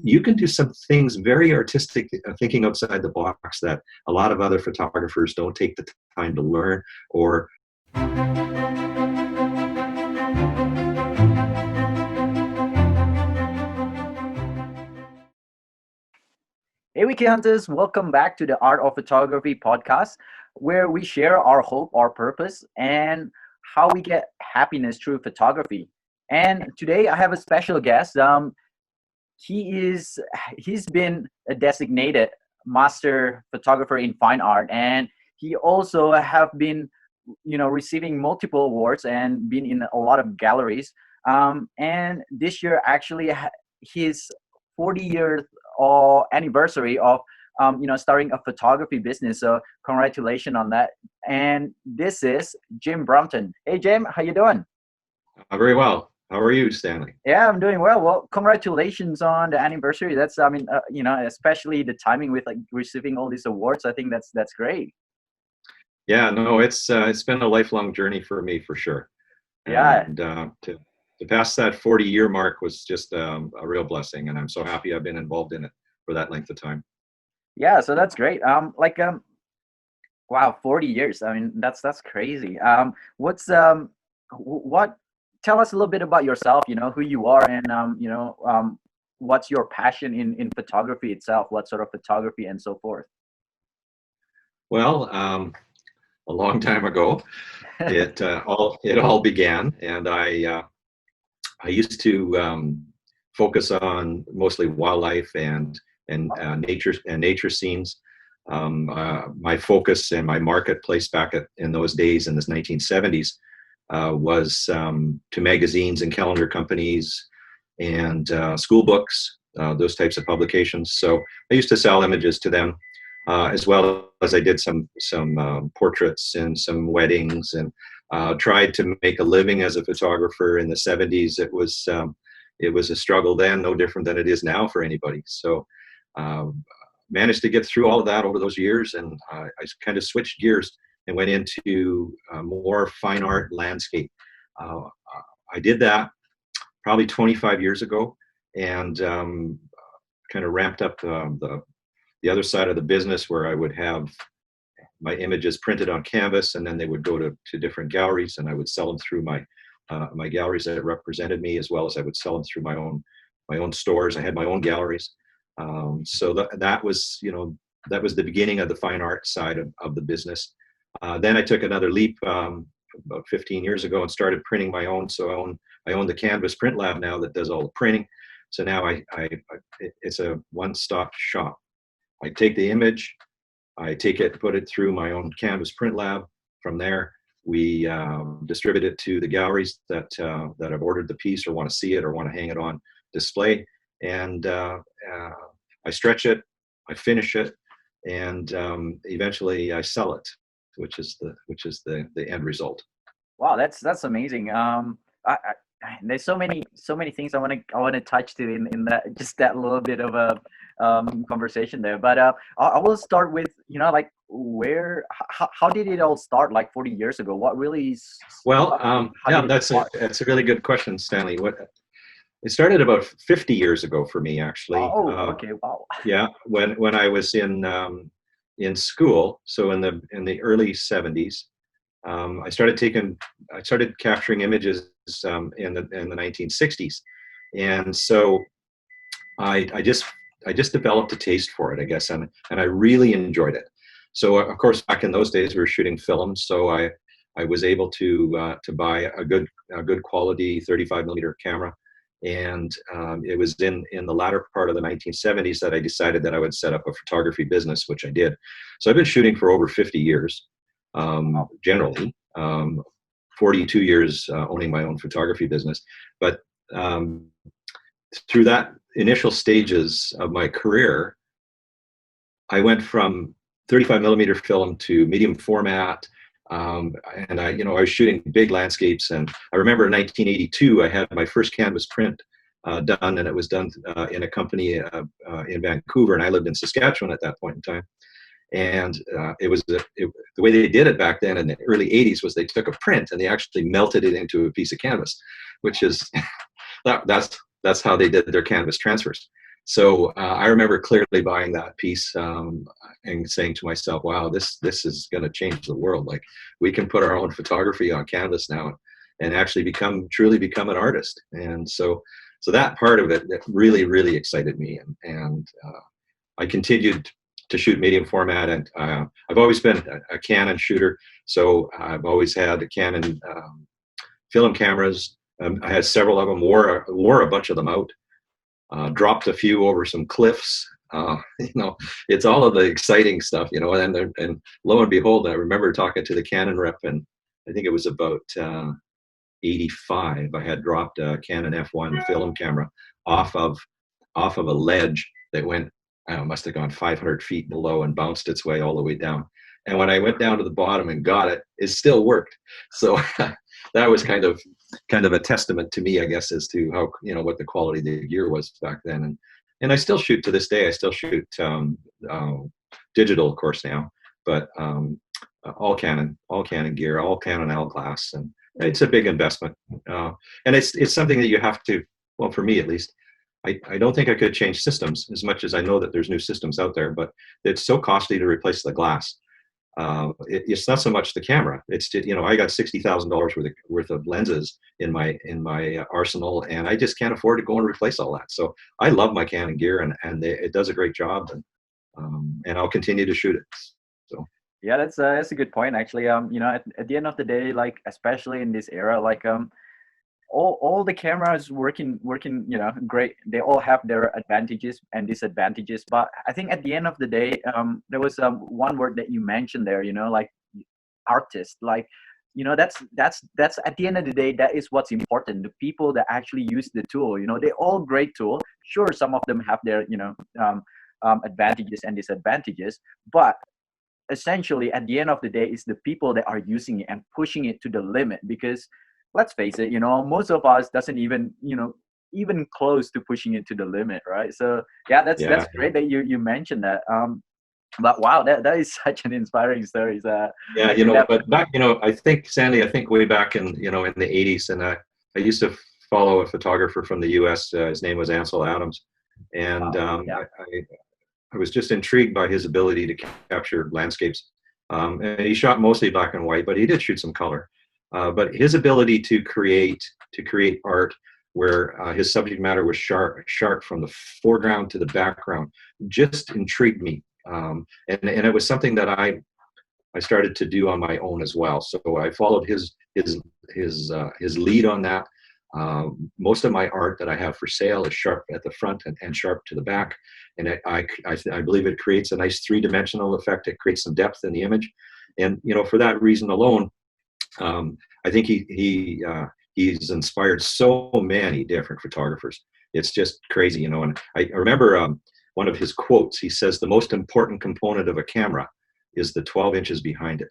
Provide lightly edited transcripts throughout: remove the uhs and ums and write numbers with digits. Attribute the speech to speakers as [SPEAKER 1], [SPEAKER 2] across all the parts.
[SPEAKER 1] you can do some things very artistic, thinking outside the box that a lot of other photographers don't take the time to learn. Or
[SPEAKER 2] Hey, Wiki Hunters, welcome back to the Art of Photography podcast, where we share our hope, our purpose, and how we get happiness through photography. And today I have a special guest. He's been a designated master photographer in fine art, and he also have been, receiving multiple awards and been in a lot of galleries. And this year, actually, his 40-year anniversary of starting a photography business. So congratulations on that. And this is Jim Brompton. Hey Jim, how you doing?
[SPEAKER 1] very well. How are you, Stanley?
[SPEAKER 2] Yeah, I'm doing well. Well, congratulations on the anniversary. That's, especially the timing with like receiving all these awards. I think that's great.
[SPEAKER 1] Yeah, no, it's been a lifelong journey for me, for sure.
[SPEAKER 2] Yeah.
[SPEAKER 1] And to pass that 40-year mark was just a real blessing, and I'm so happy I've been involved in it for that length of time.
[SPEAKER 2] Yeah, so that's great. Wow, 40 years. I mean, that's crazy. What tell us a little bit about yourself, who you are, and what's your passion in photography itself, what sort of photography and so forth.
[SPEAKER 1] Well, a long time ago, it all began, and I used to focus on mostly wildlife and nature scenes. My focus and my marketplace back in those days, in the 1970s, was to magazines and calendar companies and school books, those types of publications. So I used to sell images to them, as well as I did some portraits and some weddings, and tried to make a living as a photographer in the 70s. It was a struggle then, no different than it is now for anybody. So managed to get through all of that over those years, and I kind of switched gears and went into more fine art landscape. I did that probably 25 years ago, and kind of ramped up the other side of the business, where I would have my images printed on canvas, and then they would go to different galleries, and I would sell them through my galleries that represented me, as well as I would sell them through my own stores. I had my own galleries. So that was the beginning of the fine art side of the business. Then I took another leap about 15 years ago and started printing my own. So I own the Canvas Print Lab now that does all the printing. So now it's a one-stop shop. I take the image, I take it, put it through my own Canvas Print Lab. From there, we distribute it to the galleries that have ordered the piece or want to see it or want to hang it on display. And I stretch it, I finish it, and eventually I sell it, which is the end result.
[SPEAKER 2] Wow, that's amazing. There's so many things I want to touch to in that, just that little bit of a conversation there. But I will start with how did it all start, like 40 years ago? What really is?
[SPEAKER 1] Well, that's a really good question, Stanley. It started about 50 years ago for me, actually.
[SPEAKER 2] Oh, okay, wow.
[SPEAKER 1] Yeah, when I was in school, so in the early 70s, I started capturing images in the 1960s, and so I just developed a taste for it, I guess, and I really enjoyed it. So of course, back in those days, we were shooting films, so I was able to buy a good quality 35 millimeter camera. And it was in the latter part of the 1970s that I decided that I would set up a photography business, which I did. So I've been shooting for over 50 years, generally, 42 years owning my own photography business. But through that initial stages of my career, I went from 35 millimeter film to medium format. And I was shooting big landscapes, and I remember in 1982 I had my first canvas print done, and it was done in a company in Vancouver, and I lived in Saskatchewan at that point in time. And the way they did it back then in the early 80s was they took a print and they actually melted it into a piece of canvas, which is that's how they did their canvas transfers. So I remember clearly buying that piece and saying to myself, "Wow, this is going to change the world. Like we can put our own photography on canvas now, and actually truly become an artist." And so that part of it that really excited me, and I continued to shoot medium format, and I've always been a Canon shooter, so I've always had a Canon film cameras. I had several of them, wore a bunch of them out, dropped a few over some cliffs. You know, it's all of the exciting stuff, you know, and lo and behold, I remember talking to the Canon rep, and I think it was about 85. I had dropped a Canon F1 film camera off of a ledge that went, I don't know, must have gone 500 feet below and bounced its way all the way down. And when I went down to the bottom and got it, it still worked. So that was kind of a testament to me, I guess, as to how, you know, what the quality of the gear was back then. And I still shoot to this day. I still shoot digital, of course, now, but all Canon gear, all Canon L glass, and it's a big investment. And it's something that you have to, well, for me at least, I don't think I could change systems as much as I know that there's new systems out there, but it's so costly to replace the glass. It's not so much the camera. It's, you know, I got $60,000 worth of lenses in my arsenal, and I just can't afford to go and replace all that. So I love my Canon gear, and it does a great job, and I'll continue to shoot it. So.
[SPEAKER 2] Yeah, that's a good point, actually. You know, at the end of the day, like especially in this era, like all the cameras working, you know, great. They all have their advantages and disadvantages. But I think at the end of the day, there was one word that you mentioned there, you know, like artist. Like, you know, that's at the end of the day, that is what's important. The people that actually use the tool, you know, they're all great tool. Sure, some of them have their, you know, advantages and disadvantages, but essentially at the end of the day, it's the people that are using it and pushing it to the limit. Because let's face it, you know, most of us doesn't even, you know, even close to pushing it to the limit, right? So yeah, that's great that you mentioned that. But wow, that is such an inspiring story.
[SPEAKER 1] Yeah, you know, but back, you know, I think, Sandy, I think way back in, you know, in the 80s, and I used to follow a photographer from the US. His name was Ansel Adams, and I was just intrigued by his ability to capture landscapes. And he shot mostly black and white, but he did shoot some color. But his ability to create art where his subject matter was sharp from the foreground to the background just intrigued me. And it was something that I started to do on my own as well. So I followed his lead on that. Most of my art that I have for sale is sharp at the front and sharp to the back, and I believe it creates a nice three-dimensional effect. It creates some depth in the image, and you know, for that reason alone, I think he's inspired so many different photographers. It's just crazy, you know. And I remember one of his quotes. He says, "The most important component of a camera is the 12 inches behind it."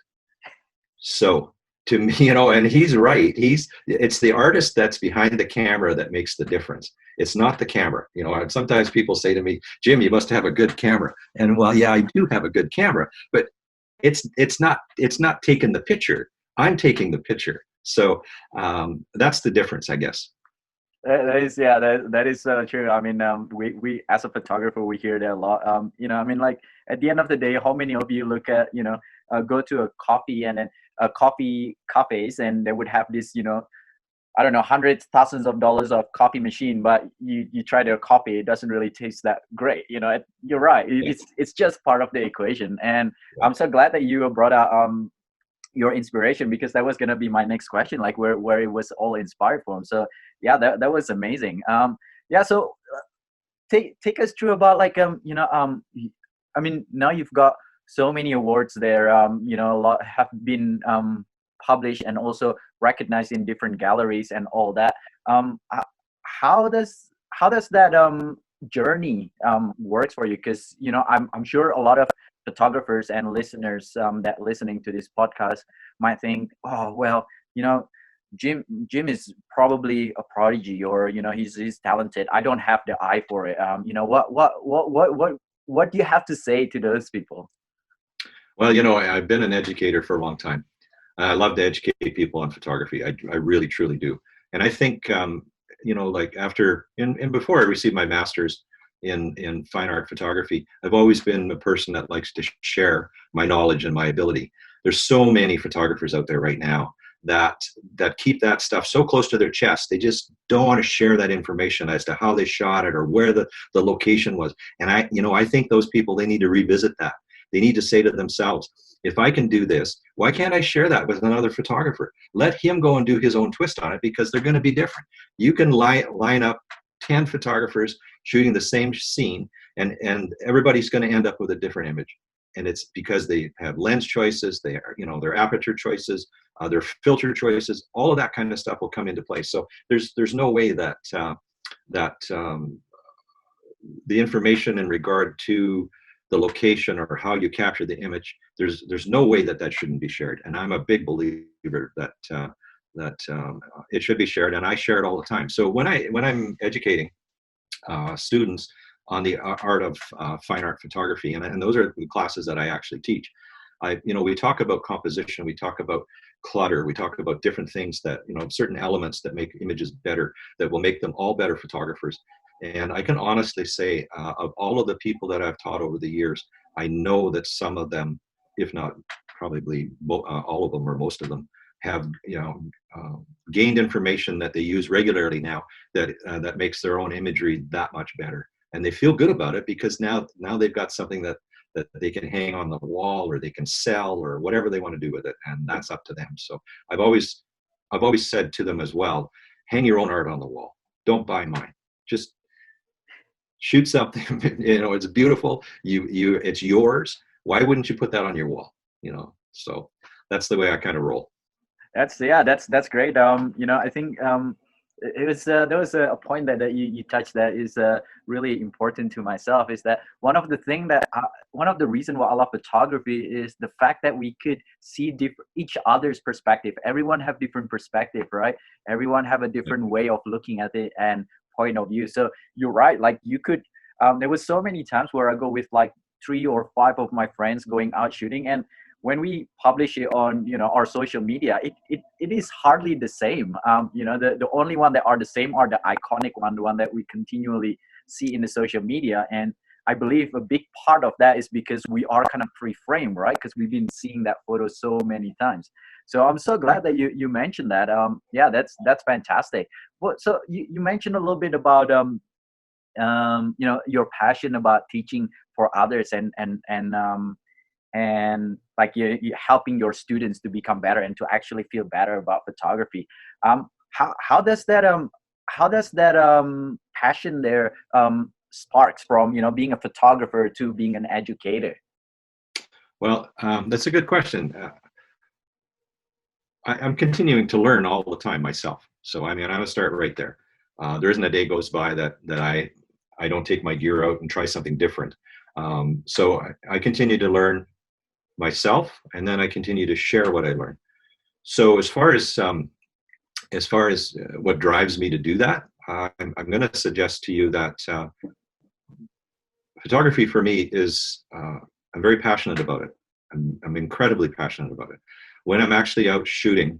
[SPEAKER 1] So to me, you know, and he's right. It's the artist that's behind the camera that makes the difference. It's not the camera. You know, and sometimes people say to me, "Jim, you must have a good camera." And well, yeah, I do have a good camera, but it's not taking the picture. I'm taking the picture. So that's the difference, I guess.
[SPEAKER 2] That is, yeah, that is true. I mean, we as a photographer, we hear that a lot. You know, I mean, like at the end of the day, how many of you look at, you know, go to a coffee and then coffee cafes, and they would have this, you know, I don't know, hundreds, thousands of dollars of coffee machine, but you try their coffee, it doesn't really taste that great. You know, you're right. It's just part of the equation. And I'm so glad that you brought out your inspiration, because that was going to be my next question, like where it was all inspired from. So yeah, that was amazing. Yeah, so take us through about like you know, I mean, now you've got so many awards there, you know, a lot have been published and also recognized in different galleries and all that. How does that journey works for you? Because you know, I'm sure a lot of photographers and listeners that listening to this podcast might think, oh well, you know, Jim is probably a prodigy, or you know, he's talented. I don't have the eye for it. You know, what do you have to say to those people?
[SPEAKER 1] Well, you know, I've been an educator for a long time. I love to educate people on photography. I really, truly do. And I think, you know, like after and before I received my master's, in fine art photography. I've always been a person that likes to share my knowledge and my ability. There's so many photographers out there right now that keep that stuff so close to their chest. They just don't want to share that information as to how they shot it or where the location was. And I think those people, they need to revisit that. They need to say to themselves, if I can do this, why can't I share that with another photographer? Let him go and do his own twist on it, because they're going to be different. You can line up 10 photographers shooting the same scene, and everybody's going to end up with a different image. And it's because they have lens choices, they are, their aperture choices, their filter choices, all of that kind of stuff will come into play. So there's no way that the information in regard to the location or how you capture the image, there's no way that shouldn't be shared. And I'm a big believer that it should be shared, and I share it all the time. So when I'm educating students on the art of fine art photography, and those are the classes that I actually teach, we talk about composition, we talk about clutter, we talk about different things that, certain elements that make images better, that will make them all better photographers. And I can honestly say, of all of the people that I've taught over the years, I know that some of them, if not probably all of them or most of them, have gained information that they use regularly now that makes their own imagery that much better, and they feel good about it, because now they've got something that they can hang on the wall, or they can sell, or whatever they want to do with it, and that's up to them. So I've always said to them as well, hang your own art on the wall, don't buy mine, just shoot something. It's beautiful, it's yours, why wouldn't you put that on your wall? So that's the way I kind of roll.
[SPEAKER 2] That's great. I think it was there was a point that you touched that is really important to myself, is that one of the reason why I love photography is the fact that we could see each other's perspective. Everyone have different perspective, right? Everyone have a different way of looking at it and point of view. So you're right. Like you could, there was so many times where I go with like 3 or 5 of my friends going out shooting, and when we publish it on our social media, it is hardly the same. The only one that are the same are the iconic one, the one that we continually see in the social media. And I believe a big part of that is because we are kind of pre-framed, right? Because we've been seeing that photo so many times. So I'm so glad that you mentioned that. Yeah, that's fantastic. So you mentioned a little bit about your passion about teaching for others, and like you helping your students to become better and to actually feel better about photography. How does that passion there sparks from being a photographer to being an educator?
[SPEAKER 1] Well, that's a good question. I'm continuing to learn all the time myself. So I mean, I would start right there. There isn't a day goes by that I don't take my gear out and try something different. So I continue to learn myself, and then I continue to share what I learn. So as far as what drives me to do that, I'm going to suggest to you that photography for me is I'm very passionate about it. I'm incredibly passionate about it. When I'm actually out shooting,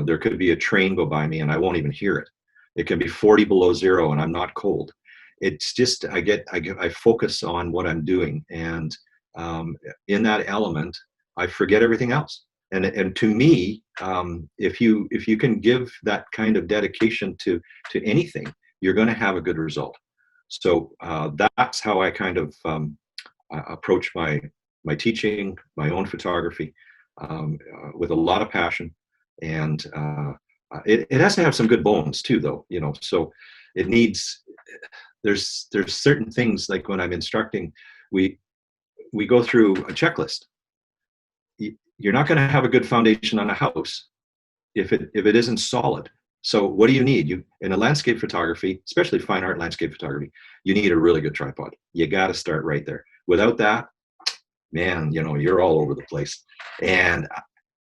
[SPEAKER 1] there could be a train go by me and I won't even hear it. It can be 40 below zero and I'm not cold. It's just I focus on what I'm doing, and in that element, I forget everything else. And to me, if you can give that kind of dedication to anything, you're going to have a good result. So that's how I kind of approach my teaching, my own photography, with a lot of passion, and it has to have some good bones too, though. So it needs. There's certain things, like when I'm instructing, we go through a checklist. You're not going to have a good foundation on a house if it isn't solid. So what do you need? In a landscape photography, especially fine art landscape photography, you need a really good tripod. You got to start right there. Without that, man, you're all over the place. And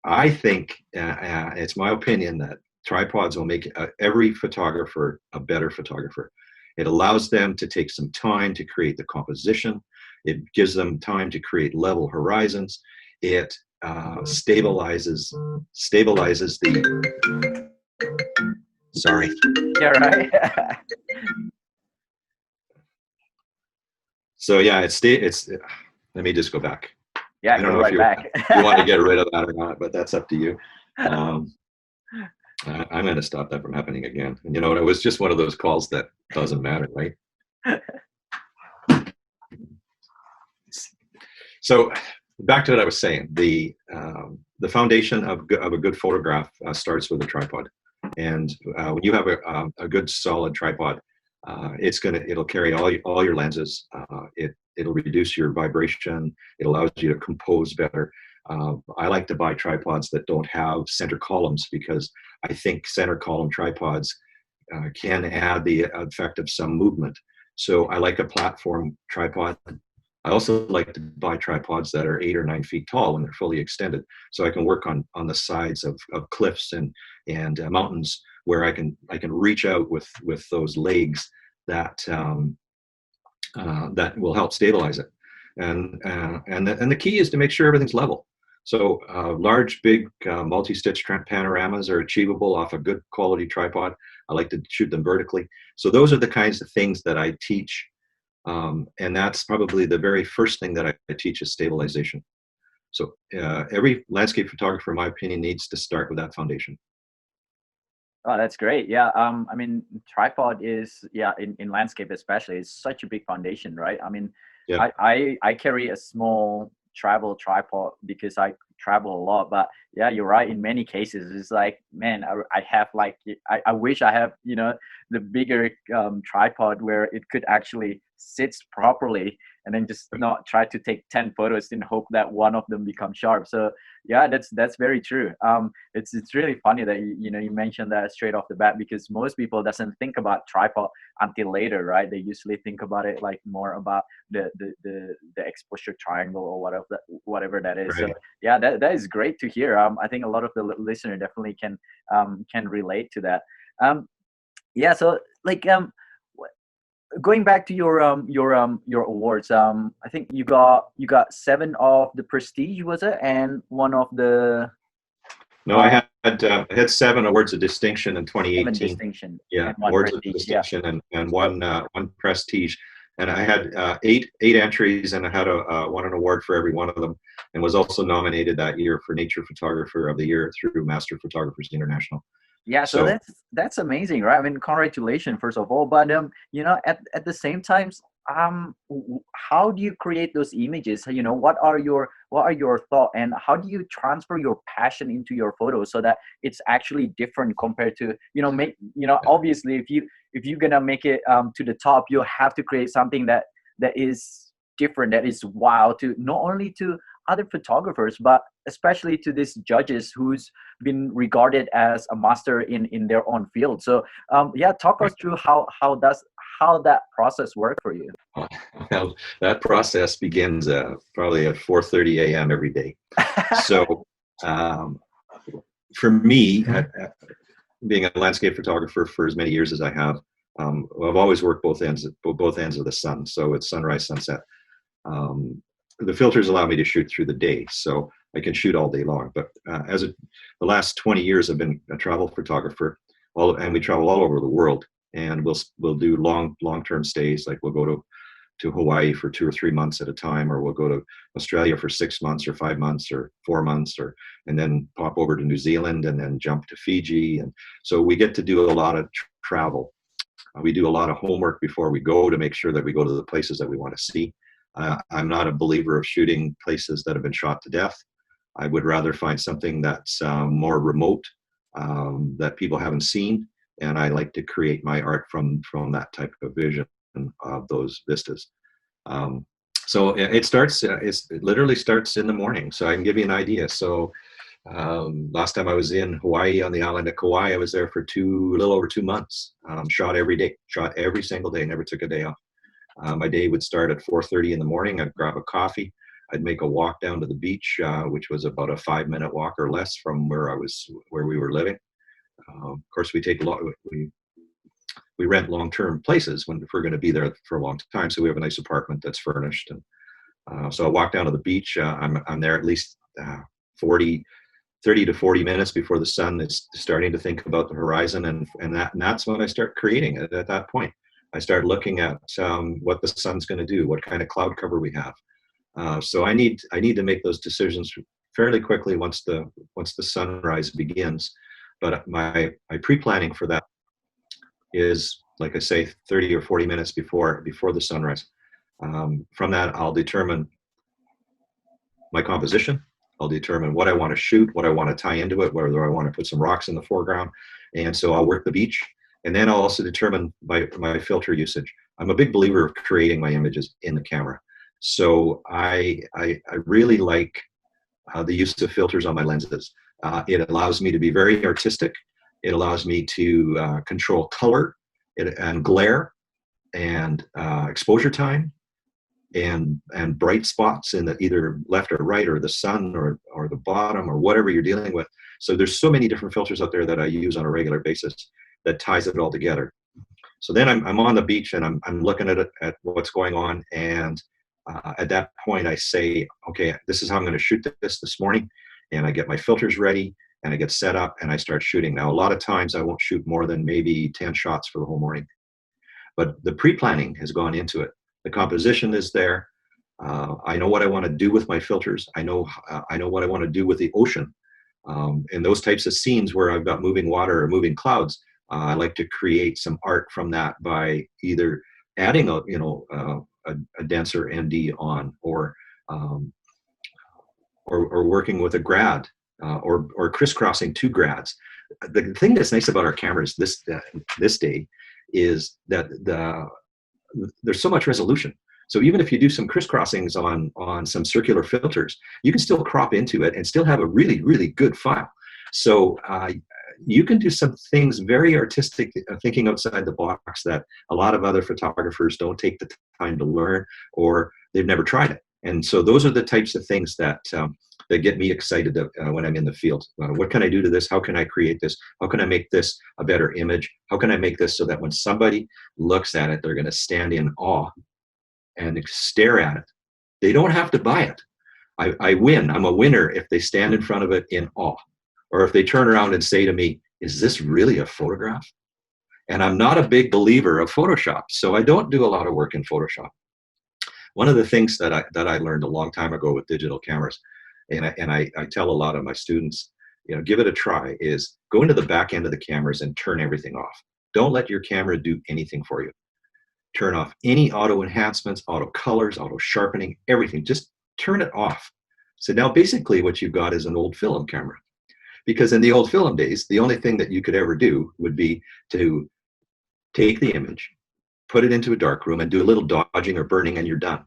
[SPEAKER 1] I think it's my opinion that tripods will make every photographer a better photographer. It allows them to take some time to create the composition. It gives them time to create level horizons. It stabilizes the. Sorry.
[SPEAKER 2] Yeah, right.
[SPEAKER 1] So yeah, it's. Let me just go back.
[SPEAKER 2] Yeah,
[SPEAKER 1] I don't
[SPEAKER 2] go
[SPEAKER 1] know if
[SPEAKER 2] right back.
[SPEAKER 1] you want to get rid of that or not, but that's up to you. Um, I'm going to stop that from happening again. And you know, it was just one of those calls that doesn't matter, right? So back to what I was saying. The foundation of a good photograph starts with a tripod, and when you have a good solid tripod, it'll carry all your lenses. It'll reduce your vibration. It allows you to compose better. I like to buy tripods that don't have center columns because I think center column tripods can add the effect of some movement. So I like a platform tripod. I also like to buy tripods that are 8 or 9 feet tall when they're fully extended, so I can work on the sides of cliffs and mountains where I can reach out with those legs that that will help stabilize it. And the key is to make sure everything's level. So large, big multi-stitch panoramas are achievable off a good quality tripod. I like to shoot them vertically. So those are the kinds of things that I teach. And that's probably the very first thing that I teach is stabilization. So every landscape photographer, in my opinion, needs to start with that foundation.
[SPEAKER 2] Oh, that's great. Yeah. I mean, tripod is, yeah, in landscape especially, is such a big foundation, right? I mean,
[SPEAKER 1] Yeah.
[SPEAKER 2] I carry a small travel tripod because I travel a lot. But yeah, you're right. In many cases, it's like, man, I have like, I wish I have, the bigger tripod where it could actually sits properly, and then just not try to take 10 photos in hope that one of them becomes sharp. So yeah, that's very true. It's really funny that you mentioned that straight off the bat, because most people doesn't think about tripod until later, right? They usually think about it like more about the exposure triangle or whatever that is. So
[SPEAKER 1] Right.
[SPEAKER 2] yeah, that is great to hear. I think a lot of the listener definitely can relate to that. Yeah, so like going back to your awards, I think you got 7 of the prestige, was it, and one of the
[SPEAKER 1] No,
[SPEAKER 2] uh
[SPEAKER 1] I had 7 awards of distinction in
[SPEAKER 2] 7
[SPEAKER 1] 2018.
[SPEAKER 2] distinction
[SPEAKER 1] Yeah,
[SPEAKER 2] and one
[SPEAKER 1] awards of
[SPEAKER 2] prestige. Yeah.
[SPEAKER 1] distinction and
[SPEAKER 2] So
[SPEAKER 1] one prestige. And I had eight entries, and I had won an award for every one of them, and was also nominated that year for Nature Photographer of the Year through Master Photographers International.
[SPEAKER 2] yeah, so
[SPEAKER 1] So
[SPEAKER 2] that's amazing, right? I mean, congratulations first of all, but at the same time, how do you create those images? What are your thought, and how do you transfer your passion into your photos so that it's actually different compared to make obviously if you're gonna make it to the top, you have to create something that is different, that is wow to not only to other photographers but especially to these judges who's been regarded as a master in their own field. So yeah, talk us through how that process work for you.
[SPEAKER 1] well, that process begins probably at 4:30 a.m. every day. So um, for me, being a landscape photographer for as many years as I have, I've always worked both ends of the sun. So it's sunrise, sunset. Um, the filters allow me to shoot through the day, so I can shoot all day long. But the last 20 years, I've been a travel photographer, and we travel all over the world. And we'll do long-term stays. Like we'll go to Hawaii for 2 or 3 months at a time, or we'll go to Australia for 6 months or 5 months or 4 months, and then pop over to New Zealand and then jump to Fiji. And so we get to do a lot of travel. We do a lot of homework before we go to make sure that we go to the places that we want to see. I'm not a believer of shooting places that have been shot to death. I would rather find something that's more remote, that people haven't seen, and I like to create my art from that type of vision of those vistas. Um, so it literally starts in the morning. So I can give you an idea. So last time I was in Hawaii on the island of Kauai, I was there for a little over 2 months. Shot every day, shot every single day, never took a day off. My day would start at 4:30 in the morning. I'd grab a coffee. I'd make a walk down to the beach, which was about a 5-minute walk or less from where we were living. Of course, we rent long-term places if we're going to be there for a long time. So we have a nice apartment that's furnished, and so I walk down to the beach. I'm there at least 30 to 40 minutes before the sun is starting to think about the horizon, and that's when I start creating it at that point. I start looking at what the sun's going to do, what kind of cloud cover we have. So I need to make those decisions fairly quickly once the sunrise begins. But my pre-planning for that is, like I say, 30 or 40 minutes before the sunrise. From that, I'll determine my composition. I'll determine what I want to shoot, what I want to tie into it, whether I want to put some rocks in the foreground. And so I'll work the beach. And then I'll also determine my filter usage. I'm a big believer of creating my images in the camera. So I really like the use of filters on my lenses. It allows me to be very artistic. It allows me to control color and glare and exposure time and bright spots in the either left or right or the sun or the bottom or whatever you're dealing with. So there's so many different filters out there that I use on a regular basis that ties it all together. So then I'm on the beach and I'm looking at what's going on, and at that point I say, okay, this is how I'm going to shoot this morning, and I get my filters ready and I get set up and I start shooting. Now a lot of times I won't shoot more than maybe 10 shots for the whole morning, but the pre-planning has gone into it. The composition is there. I know what I want to do with my filters. I know what I want to do with the ocean, and those types of scenes where I've got moving water or moving clouds. I like to create some art from that by either adding a denser ND on, or working with a grad, or crisscrossing two grads. The thing that's nice about our cameras this day is that there's so much resolution. So even if you do some crisscrossings on some circular filters, you can still crop into it and still have a really, really good file. So you can do some things very artistic, thinking outside the box, that a lot of other photographers don't take the time to learn, or they've never tried it. And so those are the types of things that get me excited when I'm in the field. What can I do to this? How can I create this? How can I make this a better image? How can I make this so that when somebody looks at it, they're going to stand in awe and stare at it? They don't have to buy it. I win. I'm a winner if they stand in front of it in awe. Or if they turn around and say to me, is this really a photograph? And I'm not a big believer of Photoshop, so I don't do a lot of work in Photoshop. One of the things that I learned a long time ago with digital cameras, and I tell a lot of my students, give it a try, is go into the back end of the cameras and turn everything off. Don't let your camera do anything for you. Turn off any auto enhancements, auto colors, auto sharpening, everything. Just turn it off. So now basically what you've got is an old film camera. Because in the old film days, the only thing that you could ever do would be to take the image, put it into a dark room, and do a little dodging or burning, and you're done.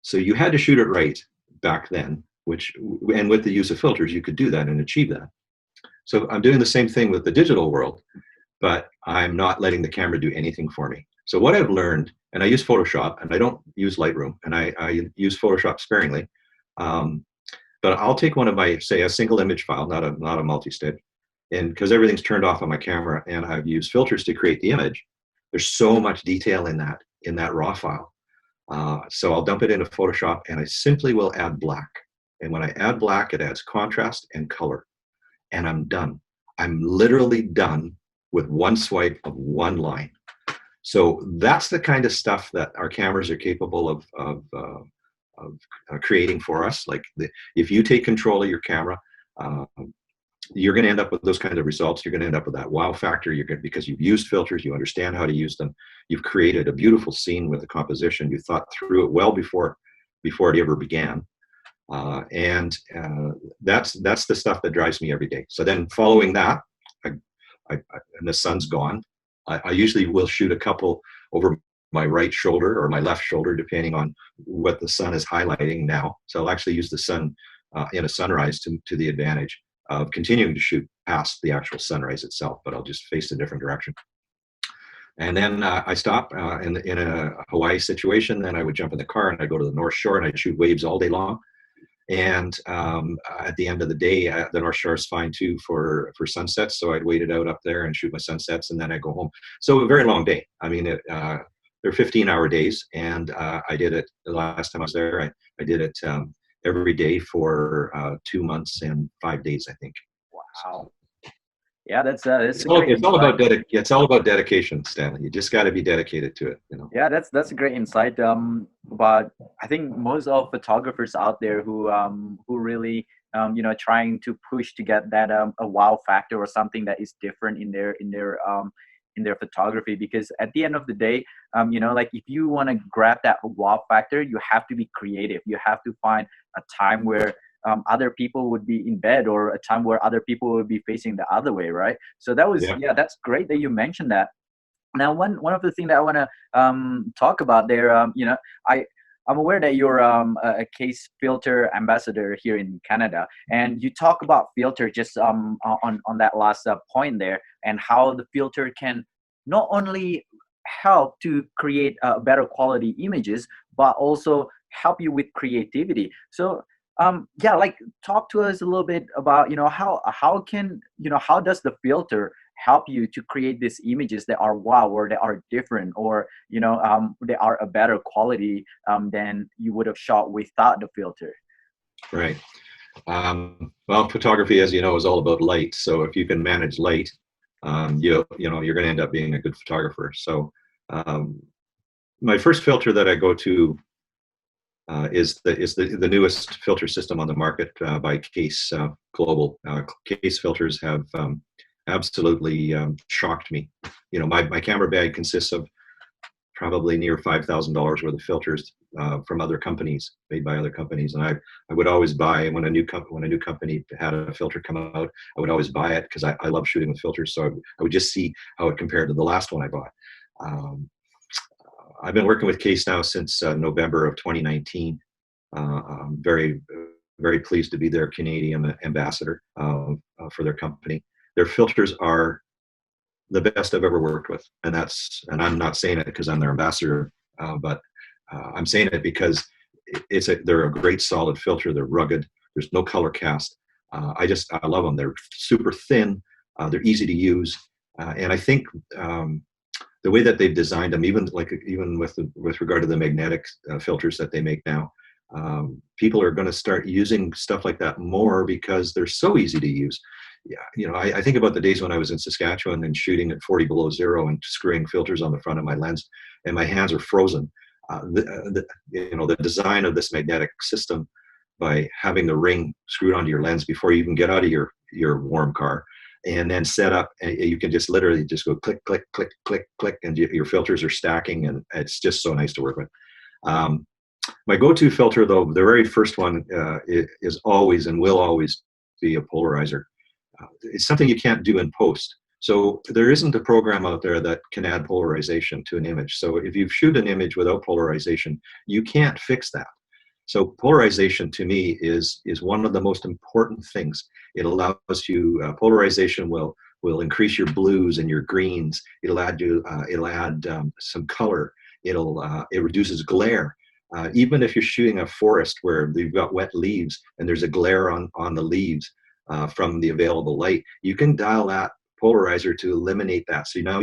[SPEAKER 1] So you had to shoot it right back then, and with the use of filters, you could do that and achieve that. So I'm doing the same thing with the digital world, but I'm not letting the camera do anything for me. So what I've learned, and I use Photoshop, and I don't use Lightroom, and I use Photoshop sparingly. But I'll take one of my, say, a single image file, not a multi-stitch, and because everything's turned off on my camera, and I've used filters to create the image, there's so much detail in that raw file. So I'll dump it into Photoshop, and I simply will add black. And when I add black, it adds contrast and color, and I'm done. I'm literally done with one swipe of one line. So that's the kind of stuff that our cameras are capable of creating for us. Like if you take control of your camera, you're going to end up with those kind of results. You're going to end up with that wow factor. Because you've used filters, you understand how to use them. You've created a beautiful scene with the composition. You thought through it well before it ever began. And that's the stuff that drives me every day. So then following that, and the sun's gone, I usually will shoot a couple over my right shoulder or my left shoulder, depending on what the sun is highlighting now. So I'll actually use the sun in a sunrise to the advantage of continuing to shoot past the actual sunrise itself, but I'll just face a different direction. And then I stop in a Hawaii situation. Then I would jump in the car and I'd go to the North Shore and I'd shoot waves all day long. And at the end of the day, the North Shore is fine too for sunsets. So I'd wait it out up there and shoot my sunsets, and then I'd go home. So a very long day. I mean, they're 15-hour days, and I did it the last time I was there. I did it every day for 2 months and 5 days, I think.
[SPEAKER 2] Wow. Yeah, that's a great
[SPEAKER 1] It's all
[SPEAKER 2] insight.
[SPEAKER 1] about it's all about dedication, Stanley. You just got to be dedicated to it, you know.
[SPEAKER 2] Yeah, that's a great insight. But I think most of photographers out there who really trying to push to get that a wow factor or something that is different in their photography, because at the end of the day, like if you want to grab that wow factor, you have to be creative. You have to find a time where other people would be in bed, or a time where other people would be facing the other way, right? So that was,
[SPEAKER 1] Yeah.
[SPEAKER 2] yeah, that's great that you mentioned that. Now, one of the things that I want to talk about there, I I'm aware that you're a Kase Filter Ambassador here in Canada, and you talk about filter just on that last point there, and how the filter can not only help to create better quality images, but also help you with creativity. So yeah, like talk to us a little bit about how can how does the filter help you to create these images that are wow, or that are different, or they are a better quality than you would have shot without the filter.
[SPEAKER 1] Right. Well, photography, as you know, is all about light. So if you can manage light, you're going to end up being a good photographer. So um, my first filter that I go to is the newest filter system on the market by Case Global. Case filters have absolutely shocked me. My camera bag consists of probably near $5,000 worth of filters from other companies, made by other companies, and I would always buy when a new company had a filter come out. I would always buy it because I love shooting with filters. So I would just see how it compared to the last one I bought. Um, I've been working with Case now since November of 2019. I'm very pleased to be their Canadian ambassador for their company. Their filters are the best I've ever worked with, and I'm not saying it because I'm their ambassador, but I'm saying it because they're a great solid filter. They're rugged. There's no color cast. I love them. They're super thin. They're easy to use, and I think the way that they've designed them, even with regard to the magnetic filters that they make now, people are going to start using stuff like that more because they're so easy to use. Yeah, I think about the days when I was in Saskatchewan and shooting at 40 below zero and screwing filters on the front of my lens, and my hands are frozen. The design of this magnetic system, by having the ring screwed onto your lens before you even get out of your warm car, and then set up, and you can just literally just go click, click, click, click, click, and your filters are stacking, and it's just so nice to work with. My go-to filter, though, the very first one is always and will always be a polarizer. It's something you can't do in post. So there isn't a program out there that can add polarization to an image. So if you shoot an image without polarization, you can't fix that. So polarization to me is one of the most important things. It allows you polarization will increase your blues and your greens. It'll add some color. It reduces glare. Even if you're shooting a forest where you've got wet leaves and there's a glare on the leaves from the available light, you can dial that polarizer to eliminate that. So now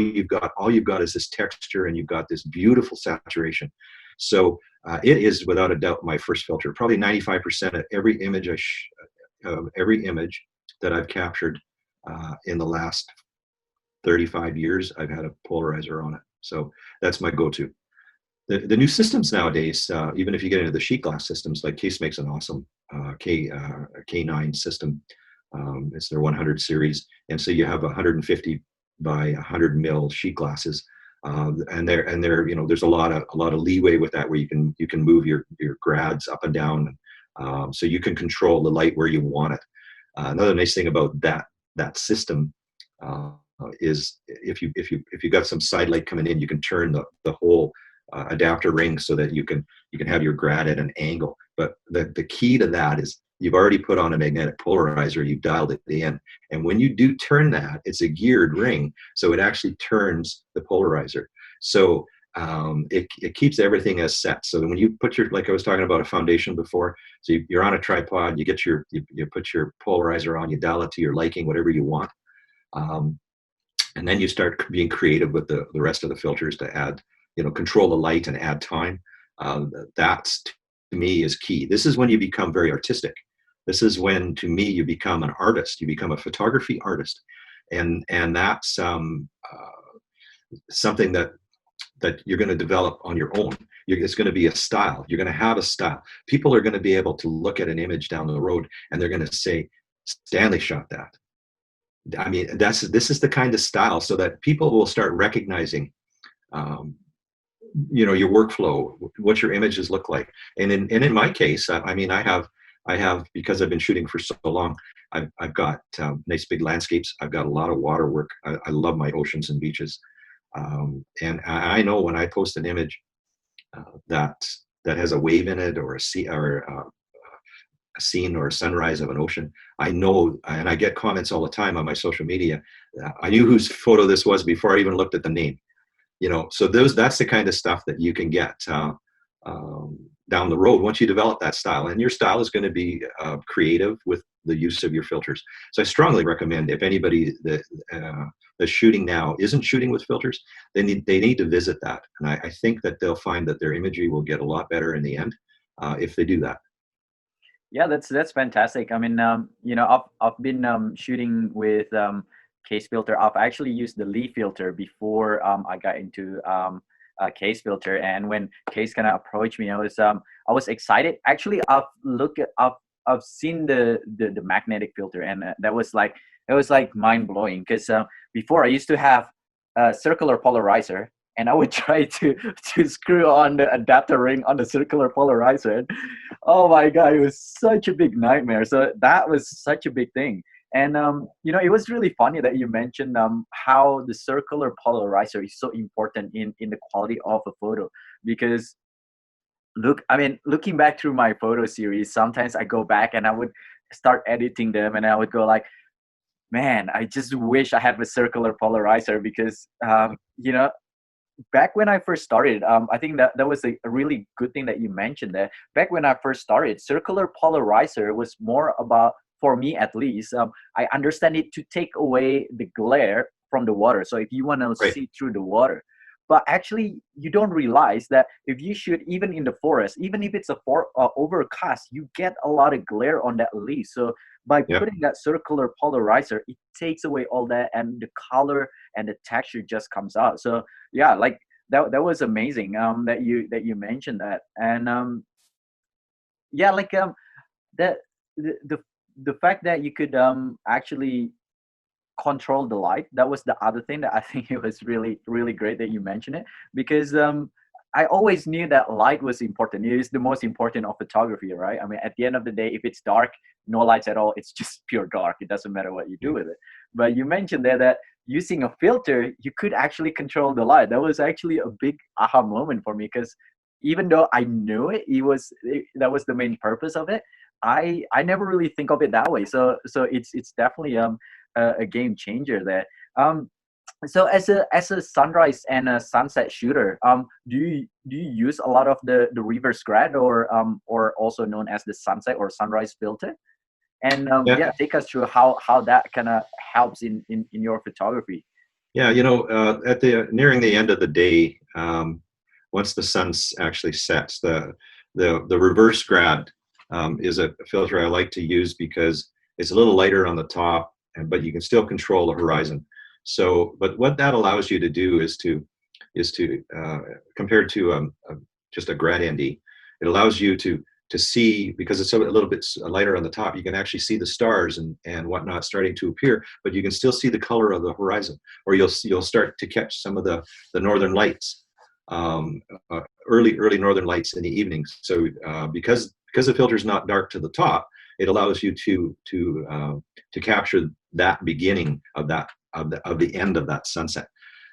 [SPEAKER 1] all you've got is this texture, and you've got this beautiful saturation. So it is without a doubt my first filter. Probably 95% of every image that I've captured in the last 35 years, I've had a polarizer on it. So that's my go-to. The new systems nowadays, even if you get into the sheet glass systems, like Case makes an awesome K9 system. It's their 100 series, and so you have 150 by 100 mil sheet glasses, and there's a lot of leeway with that, where you can move your grads up and down, so you can control the light where you want it. Another nice thing about that system is if you got some side light coming in, you can turn the whole adapter ring so that you can have your grad at an angle. But the key to that is you've already put on a magnetic polarizer, you've dialed it in, and when you do turn that, it's a geared ring, so it actually turns the polarizer. So it keeps everything as set. So when you put like I was talking about a foundation before, so you're on a tripod, you put your polarizer on, you dial it to your liking, whatever you want, and then you start being creative with the rest of the filters to add, control the light and add time. That's, to me, is key. This is when you become very artistic. This is when, to me, you become an artist. You become a photography artist. and that's something that you're going to develop on your own. It's going to be a style. You're going to have a style. People are going to be able to look at an image down the road and they're going to say, Stanley shot that. I mean, this is the kind of style, so that people will start recognizing, your workflow, what your images look like. And in my case, I mean, I have, because I've been shooting for so long, I've got nice big landscapes. I've got a lot of water work. I love my oceans and beaches. And I know when I post an image that has a wave in it, or a sea, or a scene or a sunrise of an ocean, I know, and I get comments all the time on my social media. I knew whose photo this was before I even looked at the name. So that's the kind of stuff that you can get down the road once you develop that style. And your style is going to be creative with the use of your filters. So I strongly recommend, if anybody that's shooting now isn't shooting with filters, they need to visit that. And I think that they'll find that their imagery will get a lot better in the end if they do that.
[SPEAKER 2] Yeah, that's fantastic. I mean, I've been shooting with Kase Filter. I've actually used the Lee filter before I got into Kase Filter. And when Kase kind of approached me, I was excited. Actually, I've seen the magnetic filter, and that was like mind blowing, because before I used to have a circular polarizer, and I would try to screw on the adapter ring on the circular polarizer. And, oh my God, it was such a big nightmare. So that was such a big thing. And, it was really funny that you mentioned how the circular polarizer is so important in the quality of a photo. Because looking back through my photo series, sometimes I go back and I would start editing them, and I would go like, man, I just wish I had a circular polarizer, because, back when I first started, I think that was a really good thing that you mentioned there. Back when I first started, circular polarizer was more about, for me at least, I understand it to take away the glare from the water. So if you want to
[SPEAKER 1] Right.
[SPEAKER 2] see through the water, but actually you don't realize that if you shoot even in the forest, even if it's overcast, you get a lot of glare on that leaf. So by
[SPEAKER 1] Yeah.
[SPEAKER 2] putting that circular polarizer, it takes away all that, and the color and the texture just comes out. So yeah, like that was amazing that you mentioned that. And yeah, like that the the fact that you could actually control the light, that was the other thing that I think it was really really great that you mentioned it. Because I always knew that light was important. It is the most important of photography, right? I mean, at the end of the day, if it's dark, no lights at all, it's just pure dark. It doesn't matter what you do with it. But you mentioned there that using a filter, you could actually control the light. That was actually a big aha moment for me, because even though I knew that was the main purpose of it, I never really think of it that way. So it's definitely a game changer there. So as a sunrise and a sunset shooter, do you use a lot of the reverse grad, or also known as the sunset or sunrise filter? And
[SPEAKER 1] Yeah.
[SPEAKER 2] yeah, take us through how that kind of helps in your photography.
[SPEAKER 1] Yeah. At nearing the end of the day, once the sun actually sets, the reverse grad is a filter I like to use, because it's a little lighter on the top, but you can still control the horizon. So, but what that allows you to do is to compared to just a grad ND, it allows you to see, because it's a little bit lighter on the top, you can actually see the stars and whatnot starting to appear, but you can still see the color of the horizon, or you'll start to catch some of the northern lights, early northern lights in the evenings. So because the filter is not dark to the top, it allows you to capture that beginning of the end of that sunset.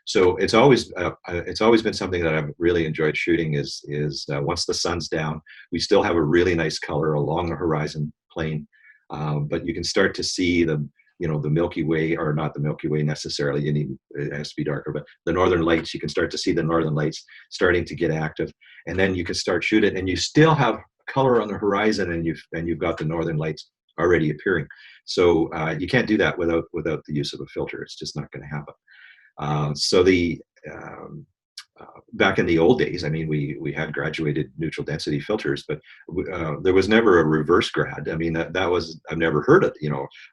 [SPEAKER 1] So it's always been something that I've really enjoyed shooting. Is once the sun's down, we still have a really nice color along the horizon plane, but you can start to see the Milky Way, or not the Milky Way necessarily. It has to be darker, but the northern lights. You can start to see the northern lights starting to get active, and then you can start shooting, and you still have color on the horizon, and you've got the northern lights already appearing. So you can't do that without the use of a filter. It's just not going to happen. So back in the old days, I mean, we had graduated neutral density filters, but there was never a reverse grad. I mean, that was, I've never heard of,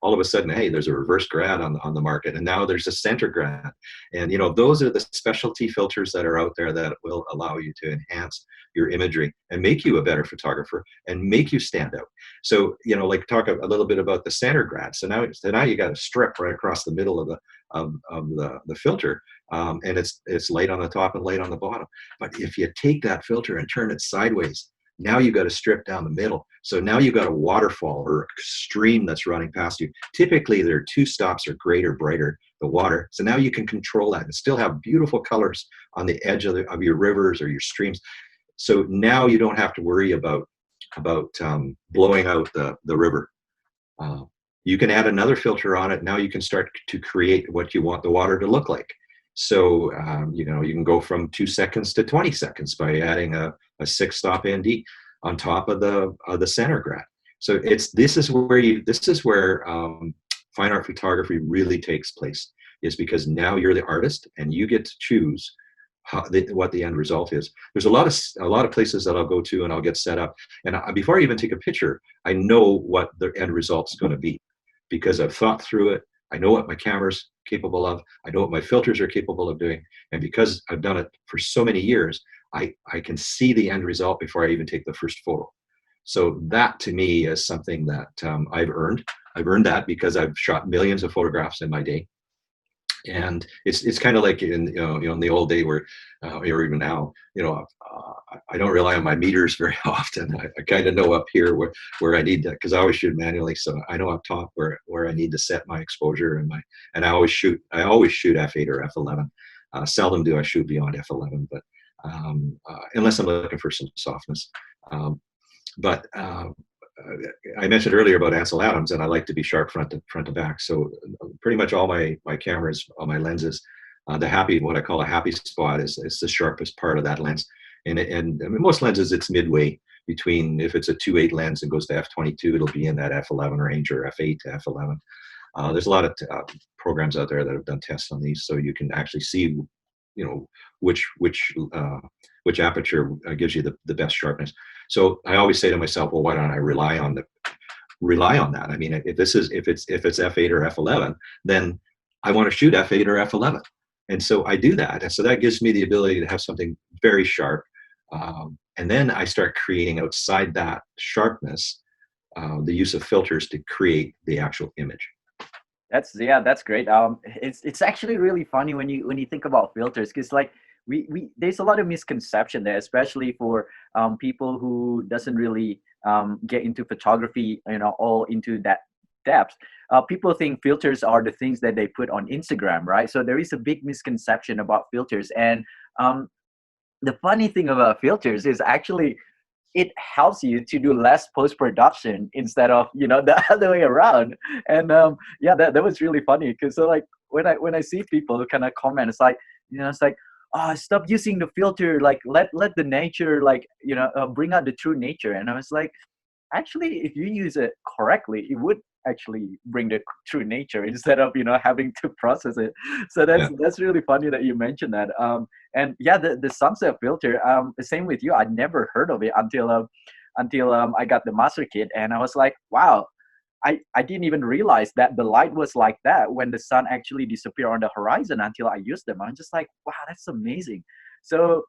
[SPEAKER 1] all of a sudden, hey, there's a reverse grad on the market, and now there's a center grad. And, those are the specialty filters that are out there that will allow you to enhance your imagery and make you a better photographer and make you stand out. So, like talk a little bit about the center grad. So now you got a strip right across the middle of the filter. And it's light on the top and light on the bottom. But if you take that filter and turn it sideways, now you got a strip down the middle. So now you got a waterfall or a stream that's running past you. Typically, there are 2 stops or greater, brighter, the water. So now you can control that and still have beautiful colors on the edge of your rivers or your streams. So now you don't have to worry about blowing out the river. You can add another filter on it. Now you can start to create what you want the water to look like. So, you can go from 2 seconds to 20 seconds by adding a 6-stop ND on top of the center grad. So this is where fine art photography really takes place, is because now you're the artist and you get to choose what the end result is. There's a lot of places that I'll go to and I'll get set up, and before I even take a picture, I know what the end result's going to be, because I've thought through it. I know what my camera's capable of. I know what my filters are capable of doing. And because I've done it for so many years, I can see the end result before I even take the first photo. So that to me is something that I've earned. I've earned that because I've shot millions of photographs in my day. And it's kind of like in in the old day where or even now, I don't rely on my meters very often. I kind of know up here where I need to, because I always shoot manually, so I know up top where I need to set my exposure and I always shoot f8 or f11. Seldom do I shoot beyond f11, but unless I'm looking for some softness. But I mentioned earlier about Ansel Adams, and I like to be sharp front to back. So pretty much all my cameras, all my lenses, what I call a happy spot is the sharpest part of that lens. And I mean, most lenses, it's midway between, if it's a 2.8 lens and goes to f22, it'll be in that f11 range, or f8 to f11. There's a lot of programs out there that have done tests on these, so you can actually see, which aperture gives you the best sharpness. So I always say to myself, well, why don't I rely on that? I mean, if it's f8 or f11, then I want to shoot f8 or f11, and so I do that, and so that gives me the ability to have something very sharp, and then I start creating outside that sharpness the use of filters to create the actual image.
[SPEAKER 2] That's great. It's actually really funny when you think about filters, because like we there's a lot of misconception there, especially for people who doesn't really get into photography, all into that depth. People think filters are the things that they put on Instagram, right? So there is a big misconception about filters, and the funny thing about filters is actually it helps you to do less post-production instead of the other way around. And that was really funny, because so like when I see people kind of comment, it's like it's like, oh, stop using the filter, like let the nature, like bring out the true nature. And I was like, actually, if you use it correctly, it would actually bring the true nature instead of having to process it. So that's really funny that you mentioned that. And yeah, the sunset filter, the same with you. I never heard of it until I got the master kit, and I was like, wow, I didn't even realize that the light was like that when the sun actually disappeared on the horizon until I used them. I'm just like, wow, that's amazing. So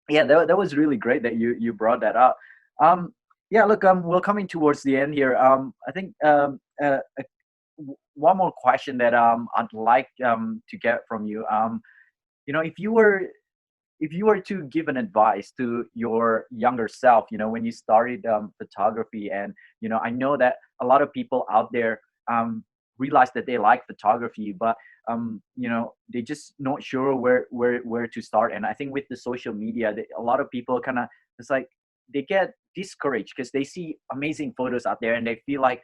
[SPEAKER 2] yeah, that was really great that you brought that up. Yeah, look, we're coming towards the end here. I think one more question that I'd like to get from you. If you were to give an advice to your younger self, when you started photography, and I know that a lot of people out there realize that they like photography, but they just not sure where to start. And I think with the social media, a lot of people kind of, it's like they get discouraged because they see amazing photos out there and they feel like,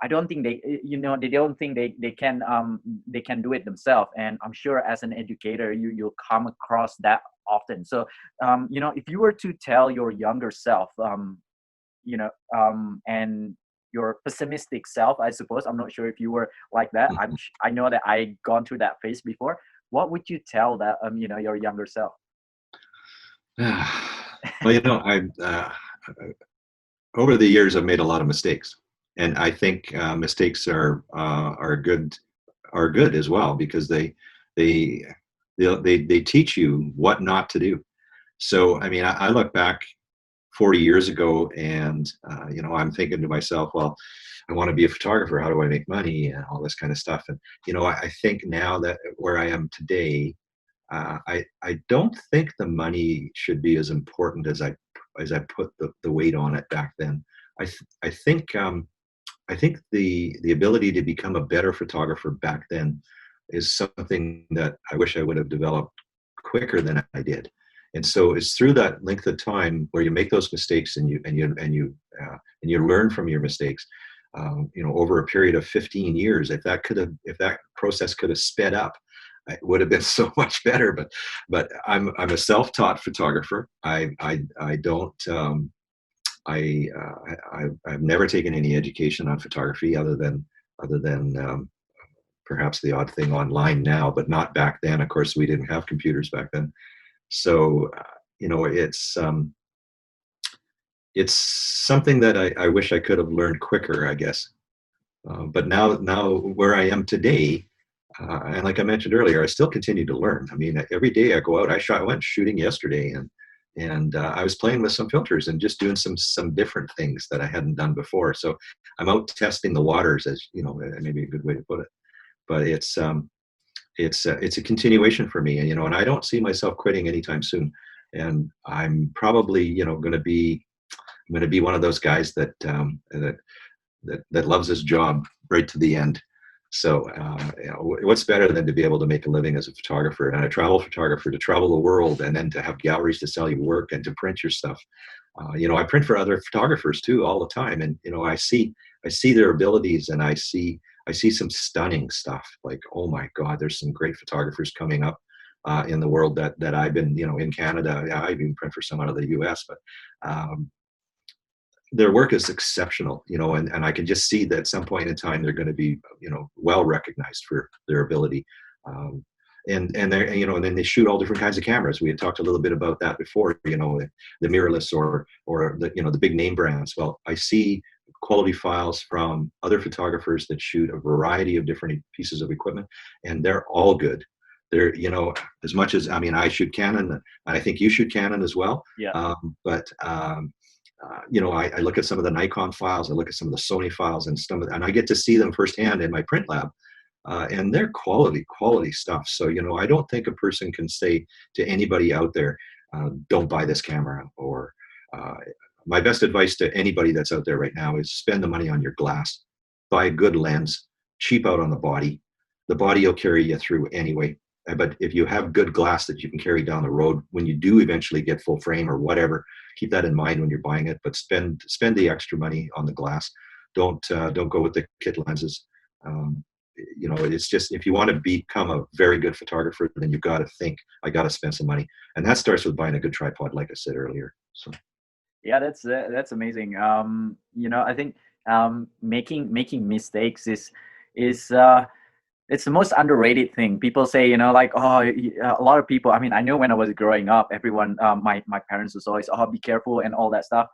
[SPEAKER 2] I don't think they don't think they can do it themselves. And I'm sure as an educator, you'll come across that often. So if you were to tell your younger self, and your pessimistic self, I suppose, I'm not sure if you were like that. I know that I gone through that phase before. What would you tell that your younger self?
[SPEAKER 1] Well, I over the years I've made a lot of mistakes, and I think mistakes are good as well because they they teach you what not to do. So I mean, I look back 40 years ago, and I'm thinking to myself, well, I want to be a photographer. How do I make money and all this kind of stuff? And I think now that where I am today, I don't think the money should be as important as I put the weight on it back then. I think I think the ability to become a better photographer back then is something that I wish I would have developed quicker than I did. And so it's through that length of time where you make those mistakes and you learn from your mistakes. Over a period of 15 years, if that process could have sped up, it would have been so much better. But I'm a self-taught photographer. I don't I've never taken any education on photography other than perhaps the odd thing online now, but not back then. Of course, we didn't have computers back then. So it's something that I wish I could have learned quicker, I guess. But now where I am today, and like I mentioned earlier, I still continue to learn. I mean, every day I go out. I went shooting yesterday, and I was playing with some filters and just doing some different things that I hadn't done before. So I'm out testing the waters, as maybe a good way to put it. But it's a continuation for me, and I don't see myself quitting anytime soon. And I'm probably going to be one of those guys that loves his job right to the end. So what's better than to be able to make a living as a photographer and a travel photographer, to travel the world and then to have galleries to sell your work and to print your stuff. I print for other photographers too all the time, and I see their abilities, and I see some stunning stuff. Like, oh my God, there's some great photographers coming up in the world that I've been, in Canada. Yeah, I even print for some out of the U.S., but their work is exceptional, and I can just see that at some point in time they're going to be, well recognized for their ability. And they're, and then they shoot all different kinds of cameras. We had talked a little bit about that before, the mirrorless or the big name brands. Well, I see quality files from other photographers that shoot a variety of different pieces of equipment, and they're all good. They're, as much as, I mean, I shoot Canon, and I think you shoot Canon as well.
[SPEAKER 2] Yeah.
[SPEAKER 1] I look at some of the Nikon files, I look at some of the Sony files, and and I get to see them firsthand in my print lab, and they're quality stuff. So I don't think a person can say to anybody out there, "Don't buy this camera." Or my best advice to anybody that's out there right now is spend the money on your glass, buy a good lens, cheap out on the body. The body will carry you through anyway. But if you have good glass that you can carry down the road, when you do eventually get full frame or whatever, keep that in mind when you're buying it. But spend the extra money on the glass. Don't go with the kit lenses. It's just, if you want to become a very good photographer, then you've got to think, I got to spend some money, and that starts with buying a good tripod, like I said earlier. So
[SPEAKER 2] Yeah, that's amazing. I think making mistakes is it's the most underrated thing. People say, like, oh, a lot of people. I mean, I know when I was growing up, everyone, my parents was always, oh, be careful and all that stuff.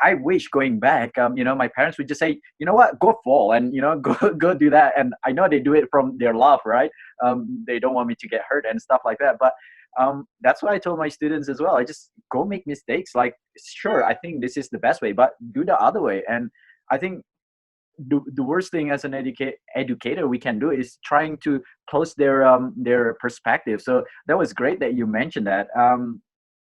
[SPEAKER 2] I wish going back, my parents would just say, you know what, go fall and go do that. And I know they do it from their love, right? They don't want me to get hurt and stuff like that. But that's what I told my students as well. I just go make mistakes. Like, sure, I think this is the best way, but do the other way. And I think the worst thing as an educator we can do is trying to close their perspective. So that was great that you mentioned that.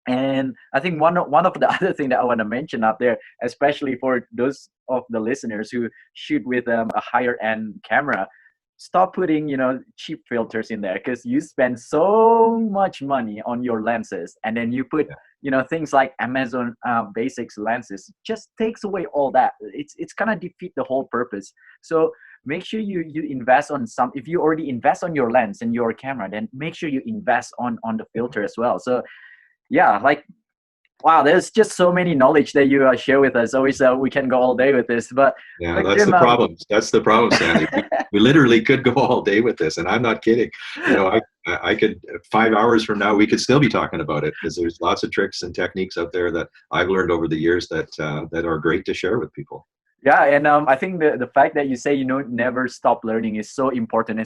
[SPEAKER 2] And I think one of the other thing that I want to mention up there, especially for those of the listeners who shoot with a higher end camera, stop putting cheap filters in there, because you spend so much money on your lenses, and then you put things like Amazon basics lenses. Just takes away all that. It's gonna defeat the whole purpose. So make sure you invest on some. If you already invest on your lens and your camera, then make sure you invest on the filter as well. So yeah, like Wow, there's just so many knowledge that you share with us. Always, we can go all day with this. But
[SPEAKER 1] Yeah,
[SPEAKER 2] look,
[SPEAKER 1] that's
[SPEAKER 2] Jim,
[SPEAKER 1] the problem. That's the problem, Stanley. We literally could go all day with this, and I'm not kidding. You know, I could 5 hours from now we could still be talking about it because there's lots of tricks and techniques out there that I've learned over the years that that are great to share with people.
[SPEAKER 2] yeah, and I think the fact that you say never stop learning is so important,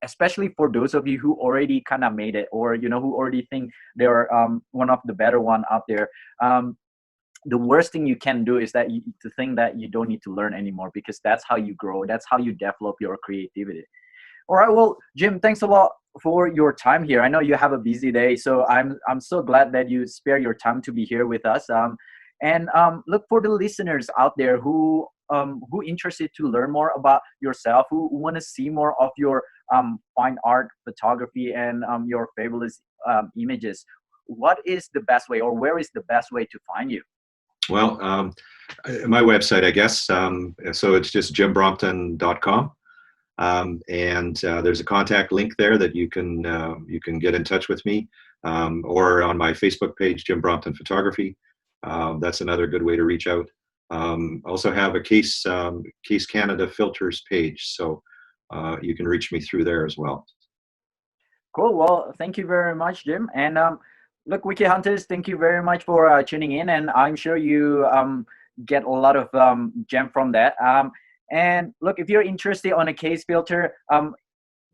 [SPEAKER 2] especially for those of you who already kind of made it, or who already think they're one of the better one out there. The worst thing you can do is that to think that you don't need to learn anymore, because that's how you grow. That's how you develop your creativity. All right, well, Jim, thanks a lot for your time here. I know you have a busy day, so I'm so glad that you spare your time to be here with us. And look, for the listeners out there who interested to learn more about yourself, who want to see more of your fine art photography and your fabulous images, what is the best way, or where is the best way to find you?
[SPEAKER 1] Well, my website, I guess. So it's just jimbrompton.com. And there's a contact link there that you can get in touch with me, or on my Facebook page, Jim Brompton Photography. That's another good way to reach out. Also have a Kase Canada filters page, so you can reach me through there as well.
[SPEAKER 2] Cool. Well, thank you very much, Jim. And look, Wiki Hunters, thank you very much for tuning in. And I'm sure you get a lot of gem from that. And look, if you're interested on a Kase filter,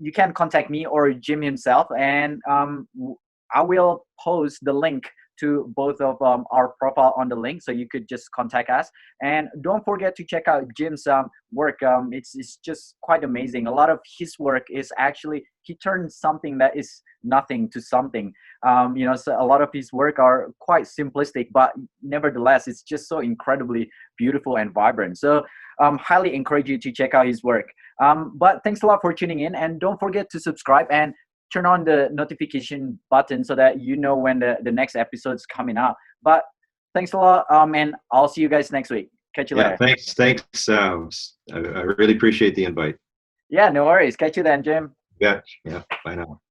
[SPEAKER 2] you can contact me or Jim himself, and I will post the link to both of our profile on the link, so you could just contact us. And don't forget to check out Jim's work. It's just quite amazing. A lot of his work is actually, he turned something that is nothing to something. So a lot of his work are quite simplistic, but nevertheless, it's just so incredibly beautiful and vibrant. So highly encourage you to check out his work. But thanks a lot for tuning in, and don't forget to subscribe and turn on the notification button so that you know when the next episode's coming out. But thanks a lot, and I'll see you guys next week. Catch you later.
[SPEAKER 1] Thanks. I really appreciate the invite.
[SPEAKER 2] Yeah, no worries. Catch you then, Jim.
[SPEAKER 1] Yeah, bye now.